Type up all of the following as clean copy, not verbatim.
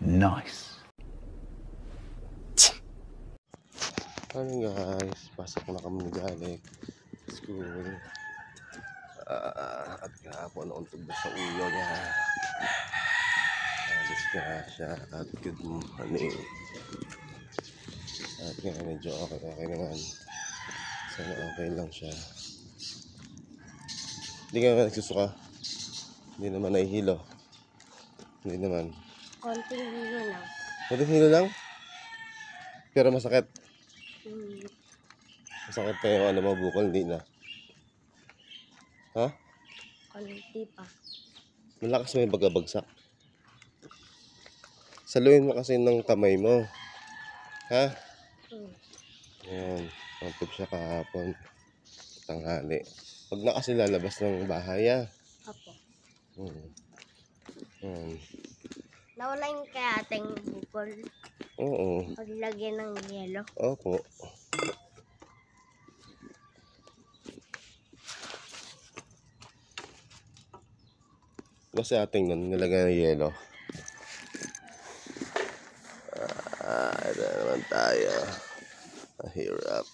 Nice. Ayun guys, pasok na kami ni Jalek sa school. At kahapon nauntog na sa ulo niya. Disgrasya at good morning. At nga medyo okay naman. Sana okay lang siya. Hindi ka naman nagsusuka. Hindi naman nahihilo. Hindi naman. Konting hilo lang. Konting hilo lang? Pero masakit. Masakit pa yung ano mo, bukol, hindi na. Ha? Konti pa. Malakas mo yung bagabagsak. Saluhin mo kasi ng kamay mo. Ha? Ayan. Pantog siya kahapon. Tanghali. Huwag na kasi lalabas ng bahay, ha? Apo. Nawala yung kaya ating bukol. Oo. Paglagyan ng yelo. Opo. Kasi ating nun, nilagay ng yelo. Ito naman tayo. Mahirap.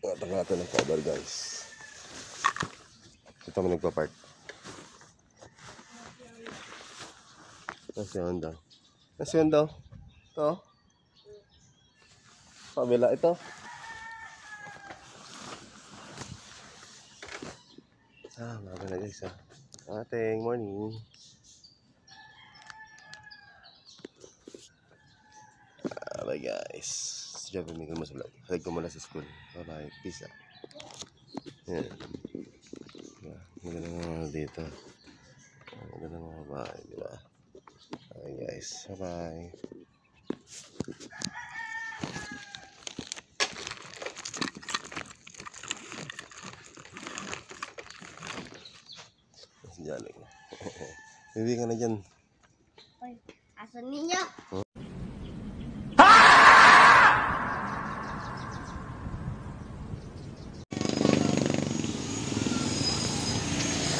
Ito natin ang cover guys. Ito mo nagpa-park. Nasa yun daw. Nasa yun daw. Ito. Pabila ito. Maga na guys ating morning. Bye guys. Diyan pumigil mo sa vlog. Halig ko muna sa school. Bye bye. Peace out. Yan. Maganda mga dito. Maganda mga bahay. Diba? Okay guys. Bye bye. Jaling. Hindi ka na dyan. Ay, asan ninyo?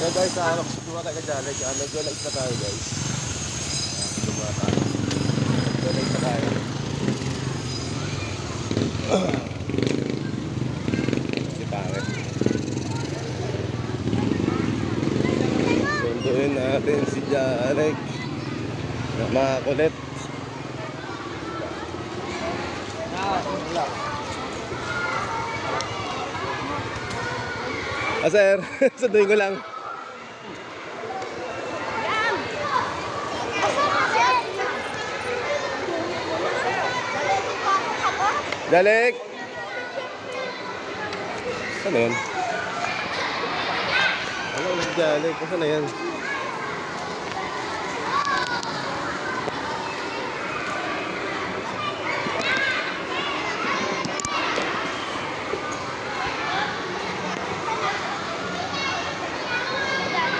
So guys, dumawa tayo ka Jalek. Nag-donate na tayo guys. Dumawa tayo. Donate na tayo. Si pangit. Sunduin natin si Jalek. Makulit. Sir, sunduin ko lang. Jalek! Saan na yan? Ano ulit Jalek? Saan na yan?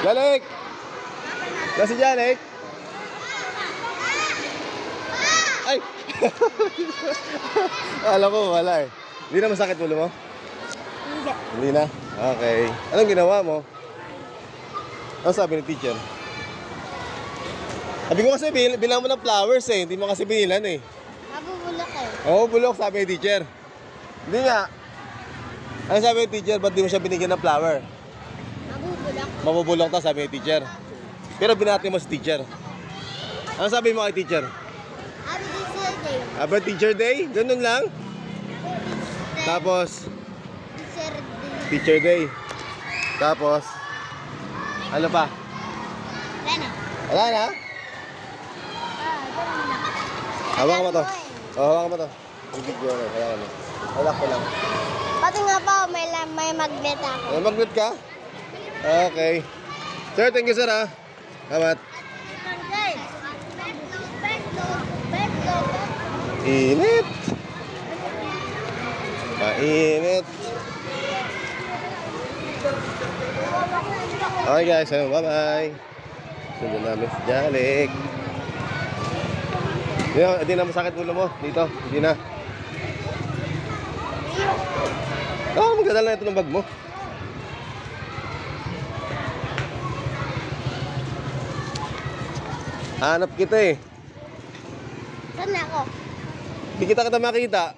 Jalek! Nasi Jalek? Ay! Alam ko wala eh. Hindi na masakit ulo mo? Hindi. Hindi na? Okay. Anong ginawa mo? Ano sabi ng teacher? Sabi ko kasi bilang mo ng flowers eh. Hindi mo kasi binilan eh. Nabubulok eh. Oo, bulok sabi ng teacher. Hindi nga. Ano sabi ng teacher? Ba't di mo siya binigyan ng flower? Nabubulok. Mabubulok to sabi ng teacher. Pero binati mo si teacher. Ano sabi mo kay teacher? Happy Teacher Day. Happy Teacher Day? Ganun lang? Tapos, Teacher Day. Teacher Day. Tapos, ano pa? Wala na. Wala na? Ganun na. Hawakan mo to. Oh, hawakan mo to. Yung video na. Hawakan mo. Hawak ko lang. Pati nga po, may magnet ako. May magnet ka? Okay. Sir, thank you sir ha. Salamat. Init. Mainit. Okay guys, ayun, bye-bye. Sundan namin si Jalik. Hindi na masakit ulo mo dito. Hindi na. Magdadala na ito ng bag mo. Hanap kita eh. Saan na ako? Hindi kita makita.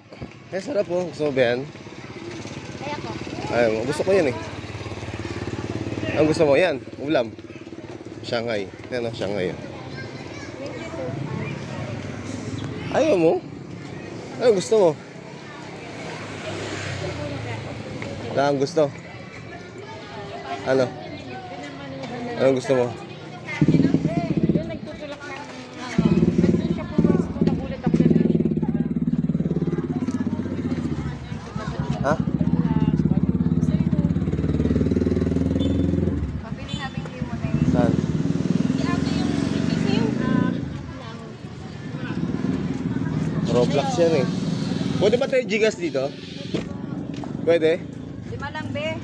Sarap po. Gusto mo ba yan? Ay ako. Ay, gusto ko yan eh. Ang gusto mo yan? Ulam. Shanghai. Yan o, Shanghai. Ayaw mo? Ano gusto mo? Wala kang gusto? Ano? Anong gusto mo? Ha? Saan? Roblox yan eh. Pwede ba tayo Gcash dito? Pwede? 5 lang, be.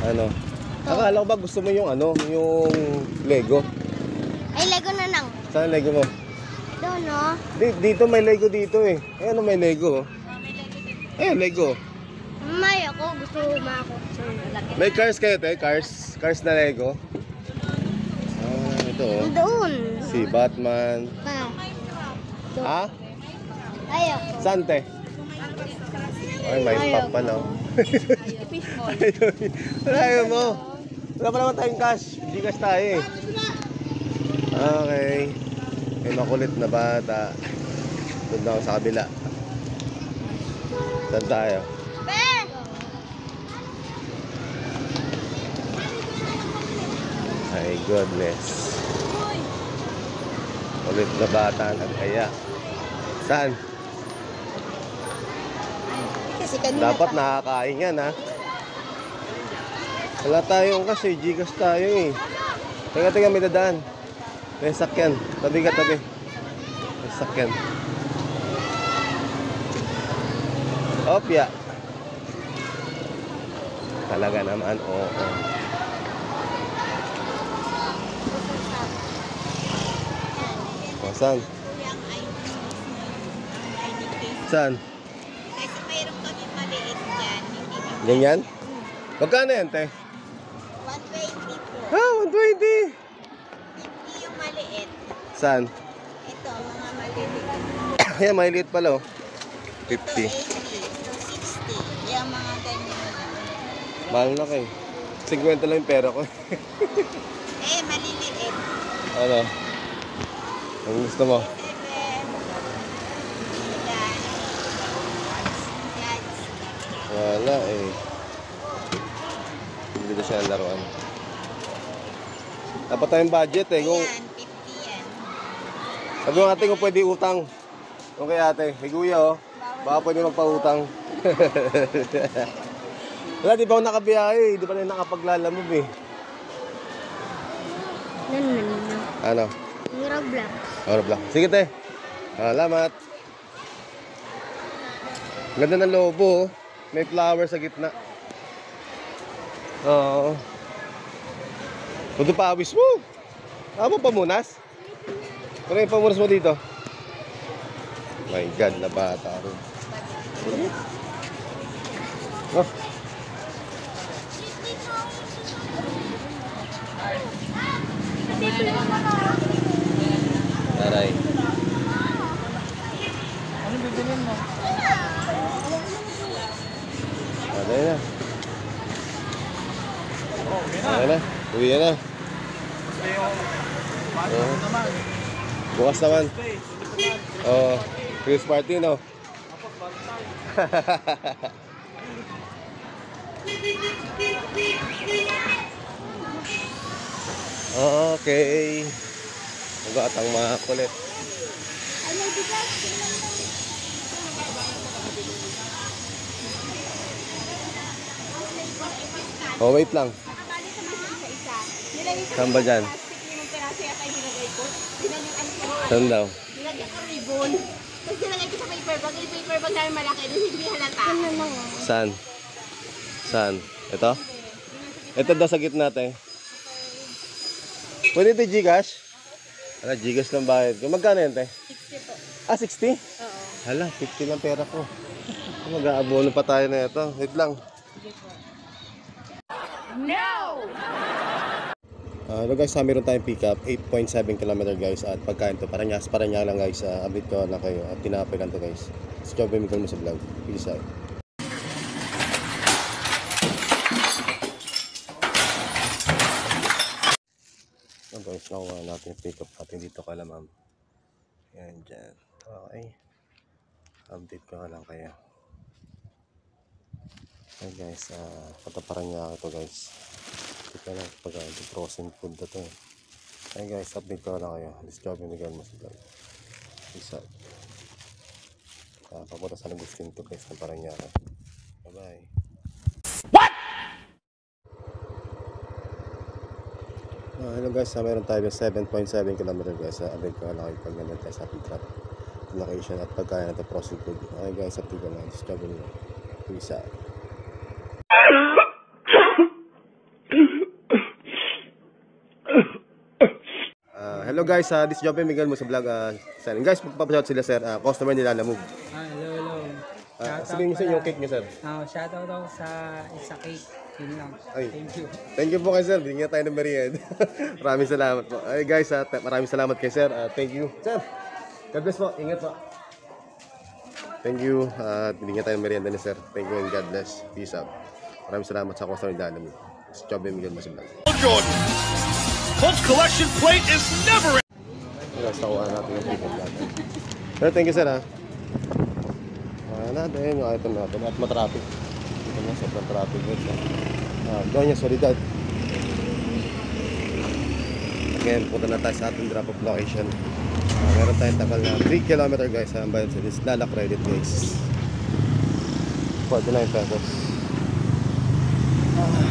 Ano? Akala ko ba gusto mo yung ano, yung Lego? Ay, Lego na lang. Saan Lego mo? Doon, no? Dito may Lego dito eh. Ay, ano may Lego? Eh, Lego. May ako. Gusto ko ako. May cars kayo, te? Cars? Cars na Lego? Ito oh. Doon. Si Batman. Pa. Ha? Ay ako. Saan, te? Ay, may pop pala oh. Ayaw mo. Wala pa naman tayong cash. Gcash tayo eh. Okay. May makulit na bata. Doon na ako sa kabila. Saan tayo? Be! My goodness. Kulit na bata ng kaya. Saan? Kasi kanina Dapat nakakain yan ha. Wala tayong kasi Gcash tayo eh. Teka, may dadaan. May sakyan. Tabi ka, tabi. May sakyan. Opya. Talaga naman, oo. Saan? Saan? Kasi mayroon kami maliit dyan. Hindi Ganyan? Magkano yan, te? 120 po. Ah, 120! 50 yung maliit. Saan? Ito, mga maliliit. Ayan, maliit pala oh. Ito 50. 80, 60. Yung mga ganyan lang. Mahal na kayo. 50 lang yung pera ko. Maliliit. Ano? Ang gusto mo? 7. Yan. Wala eh. Hindi na siya ang laruan. Dapat tayong budget eh. Kung, Ayan, 50 yan. sabi ng ate kung pwede utang. Okay ate, may kuya oh. Baka pwede magpautang. Wala, di ba ako nakabiyahe? Di ba na nakapaglalamove eh? Ano? Yung Roblox. Roblox. Sige te. Salamat. Ganda ng lobo oh. May flower sa gitna. Oo. Punto pawis mo. Ano pamunas? Ano yung pamunas mo dito? My God, na bata rin. Oh. Taray. Ano bibilin mo? Taray na. Okay na. Uwi na. Bukas naman. Oo. Christmas party, no? Okay. Magatang mga kulit. Oh, wait lang. Saan ba dyan? Saan daw? Nilagyan ko ribbon. Tapos nilagay ko sa paper bag. Yung paper bag namin malaki. Doon hindi halata. Saan? Saan? Ito? Ito daw sa gitna natin. Pwede ito Gcash? Hala, Gcash ng bayad ko. Magkano yan, te? 60 po. Ah, 60? Oo. Hala, 50 lang pera ko. Mag-aabono pa tayo na ito. Wait lang. Sige po. Hello guys, meron tayong pick up 8.7 km guys. At pagkain to, Paranaque lang guys. Update ko lang kayo. At tinapay lang to guys. So, job mo sa vlog. Peace out. So guys, nakuha natin yung pick up natin dito kala ma'am. Yan dyan. Okay. Update ko lang kayo. Hey guys, pataparan niya ito guys. Ito na frozen food na to. Hey guys, update ko lang kayo. This job yung Miguel Masudal. Peace out. Papunta sa Agustin to guys ng Paranaque. Bye bye. What? Hello guys, meron tayo 7.7 km guys. Update ko lang kayo pag naman tayo sa ating trap location at pagkain natin frozen food. Okay guys, update ko lang. This job yung Miguel. Peace out. Hello guys, this job yung Miguel mo sa vlog. Guys, magpapashout sila sir. Customer nila Lamove. Hello. Sabihin niyo sa yung cake niyo sir. Shoutout daw sa isa cake. Yun lang. Ay. Thank you. Thank you po kay sir. Bigyan tayo ng merienda. Maraming salamat po. Ay guys, maraming salamat kay sir. Thank you. Sir, God bless po. Ingat po. Thank you. Bigyan tayo ng merienda ni sir. Thank you and God bless. Peace out. Maraming salamat sa customer nila Lamove. This job yung Miguel mo sa vlog. Jordan. Colts collection plate is never. Guys, nakuha natin yung pick up natin. Pero thank you sir ha. Natin yung item natin at matraffic. Dito na sobrang traffic guys. Doña Soledad. Again, punta na tayo sa ating drop off location. Meron tayong takal na 3 km guys. Ang bayad sa Lala Credit guys. 49 pesos.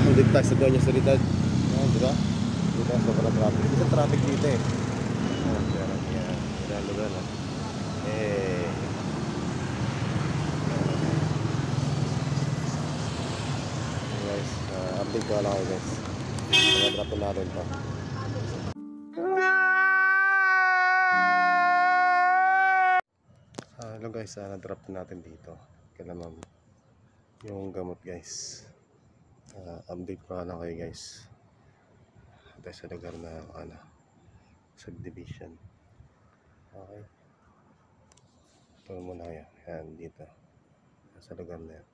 Nandito tayo sa Doña Soledad. Diba? Dito sobrang traffic. Dito sa traffic dito eh. Yan lugar na. Guys, update ko lang kayo guys. Nag-drop na natin pa. Hello guys, na-drop na natin dito. Kaya ma'am yung gamot guys. Update ko lang kayo guys. Tayo sa lugar na subdivision. Okay. Ito muna kayo. Yan dito. Sa lugar na yan.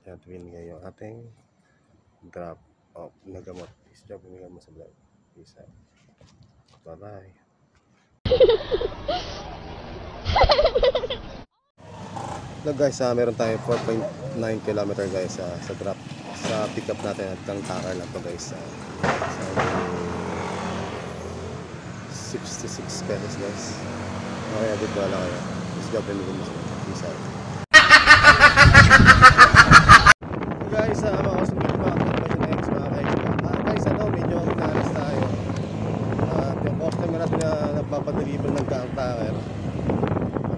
Kaya tuwin kayo ating drop off na gamot. Is job yung mo sa vlog. Peace out. Bye bye. Hello guys, meron tayong 4.9 km guys sa drop. Sa pick up natin at kang takar lang to guys. 66 pesos guys. Okay, edit ko lang kayo. This job yung mo sa vlog. Peace out. Guys, mga kasumili mga next mga kaibigan. Guys, medyo inalas tayo. Yung customer natin na nagpapadeliver ng kang-taker.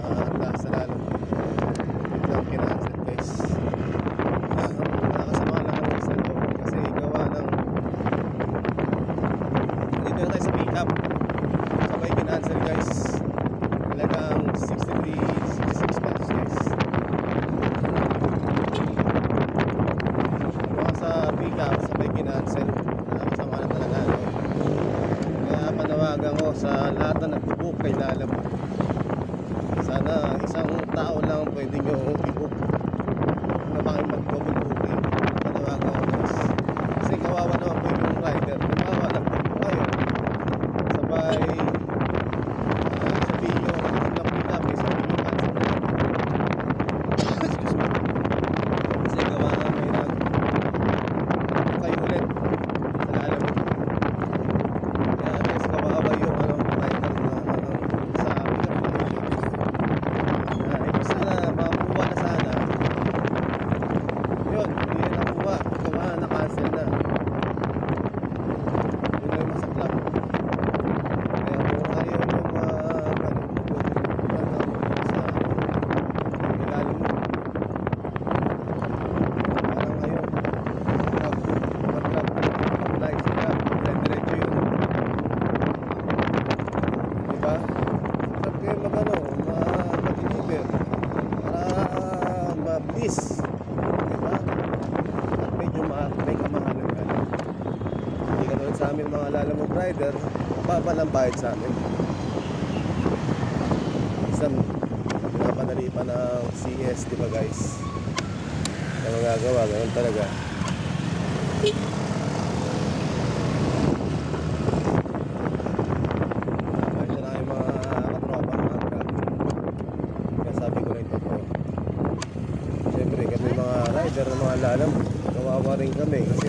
At sa lalo biglang kinancel guys. Nakasama lang kami sa loob kasi gawa ng dito na tayo sa pick up. Sabay kinancel guys. Talagang 66 pesos guys. Sa pick up, sabay kinancel. Nakasama na talaga. Kaya panawagan ko sa lahat na nagbubook kay Lalabo. Sana isang tao lang pwede nyo i-book na baka mag-double booking. Panawagan ko guys. Kasi kawawa naman po yung rider. Kawawa, nag-book po kayo. Sabay sabihin nyo, na pick up, sabihin nyo cancel na. Excuse me. Kasi gawa nga may kayo ulit sa Lalabo. Kaya guys, kawawa yung rider na sa pick up. Sana makuha na sa service. Diba? At medyo may kamahalan ka. Hindi ka tulad sa amin mga lalamog rider, baba lang bayad sa amin. Isang pinapanali pa ng CS, diba guys? Kaya magagawa, ganun talaga. Kaya na kayo mga katropa, mga truck. Kaya sabi ko rin ito po. Siyempre kami mga rider na mga lalam, kawawa rin kami kasi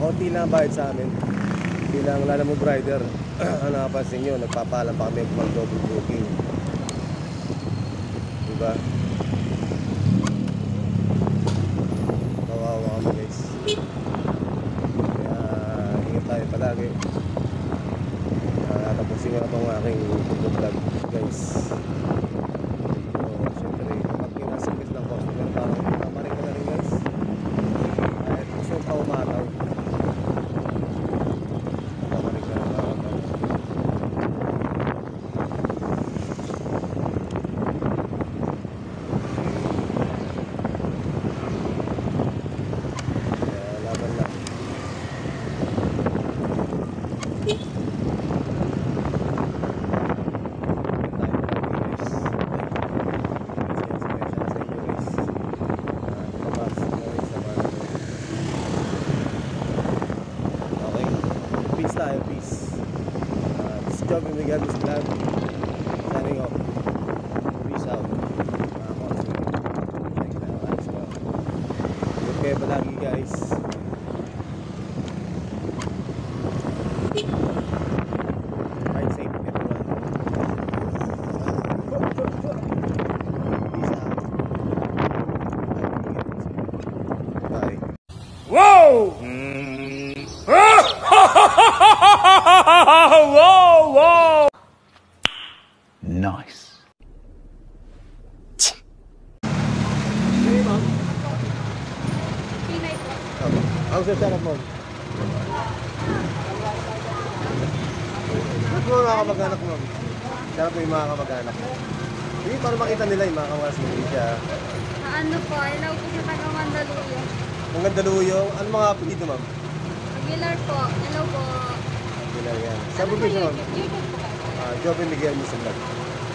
konti lang bayad sa amin bilang lalamog rider. Ano nakapansin nyo, nagpapalam pa kami mag double booking, diba? Kawawa kami guys, kaya ingat tayo palagi. Tapusin ko na itong aking vlog guys. Siyempre kapag kinasingkis ng customer, parang kamarin ko na rin guys, kahit gusto pa umataw. Peace. This is Joby Miguel's vlog. Signing off. Peace out. Good kayo palagi guys. Ride safe everyone. Peace out. Bye. Whoa! Whoa, whoa! Nice. Ang sasarap mo. Ba't mo mga kamag-anak mo? Sarap mo yung mga kamag-anak mo. Hindi, para makita nila yung mga kamag-anak mo siya. Ano po, ilaw po sa taga Mandaluyo. Ang Gandaluyo, ano mga apelido ma'am? Aguilar po, ilaw po. Aguilar yan. Saan po siya ma'am? YouTube po kayo. Joby Miguel Musa Vlog.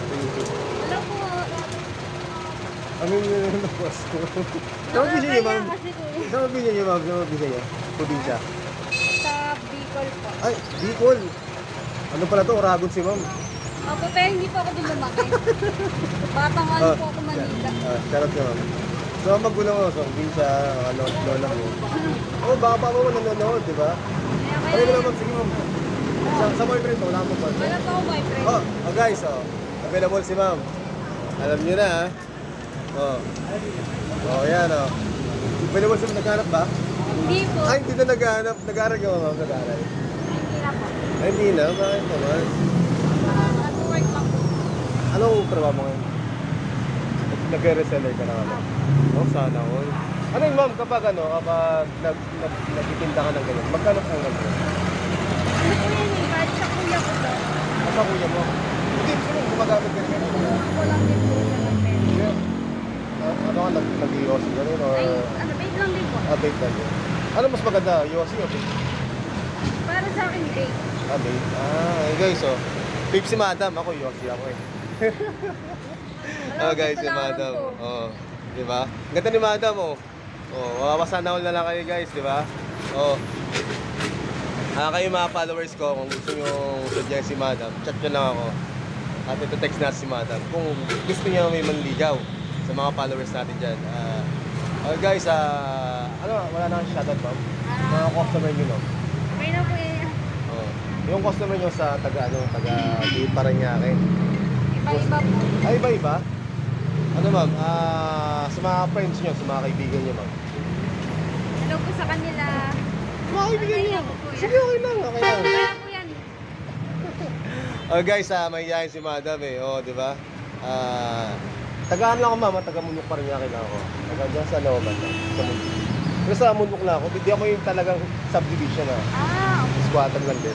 Sa YouTube. Hello po. Ang yung napos ko. Saan mo niyo ma'am? Kasi kuya. Saan mo niyo ma'am? Saan mo niyo? Probinsya. Sa Bicol po. Ay, Bicol. Ano pala to? Oragon si ma'am. Ako, pero hindi po ako din lumaki. Batang ano po ako Manila. Charot ka ma'am. So, ang magulang mo, so, probinsya, lola mo. Oh, baka pa mo nanonood, di ba? Ano mo naman, sige ma'am. Sa boyfriend mo, wala mo ba? Wala po ako boyfriend. Oh guys, available si ma'am. Alam nyo na ha. Yan available si ma'am, naghanap ba? Hindi po. Ay, hindi na naghanap. Nag-aaral ka ma'am, nag-aaral. Hindi na po. Ay, hindi na, bakit naman? Nag-work lang po. Anong trabaho mo ngayon? Nag-reseller ka na ka ba? Sana all. Ano yun ma'am, kapag nagtitinda ka ng ganyan, magkano ka ng ganyan? Ano po yan eh, kahit sa kuya ko to. Sa kuya mo? Hindi, sino gumagamit ka rin? Ako lang din po siya ng pera. Ano ka, nag-i-Yossi ka rin? Ay, ano, bait lang din po. Bait lang yun. Ano mas maganda, Yossi o bait? Para sa akin, bait. Bait. Guys, bait si madam. Ako, Yossi ako eh. Guys, si madam. Diba? Ganda ni madam, mapapasana all na lang kayo guys, diba? Kayo mga followers ko, kung gusto nyo sadyan si madam, chat nyo lang ako. At ito text na si madam. Kung gusto nyo may manligaw sa mga followers natin dyan. Guys, wala na kang shoutout ba? Mga customer nyo, no? Okay na po yan. Yung customer nyo sa taga Paranaque. Iba-iba po. Ay, iba-iba? Ano ma'am, sa mga friends nyo, sa mga kaibigan nyo ma'am? Hello po sa kanila. Mga kaibigan nyo? po yan. Sige, okay lang, okay lang. Kaya po yan. Guys, mahihayin si madam eh, di ba? Tagaan lang ako ma'am, taga Munok Paranaque lang ako. Taga dyan sa Looban lang, sa Munok. Pero sa Munok lang ako, hindi ako yung talagang subdivision Okay. squatter lang din.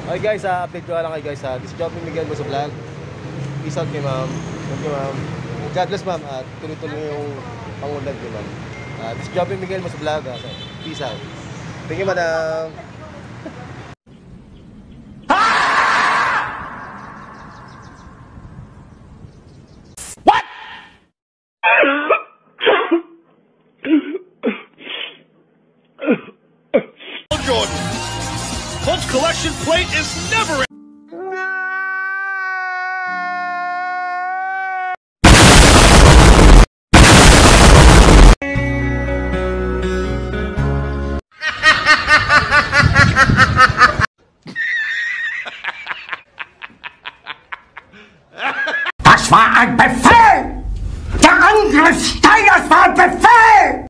Okay guys, update ko lang kayo guys. This is Joby Miguel Musa Vlog. Peace out kay ma'am. Thank you ma'am. God bless, ma'am. At tuloy-tuloy yung pangunlad niyo, ma'am. This is Joby Miguel mo sa vlog. Peace out. Thank you, madam. Jordan. Colts collection plate is never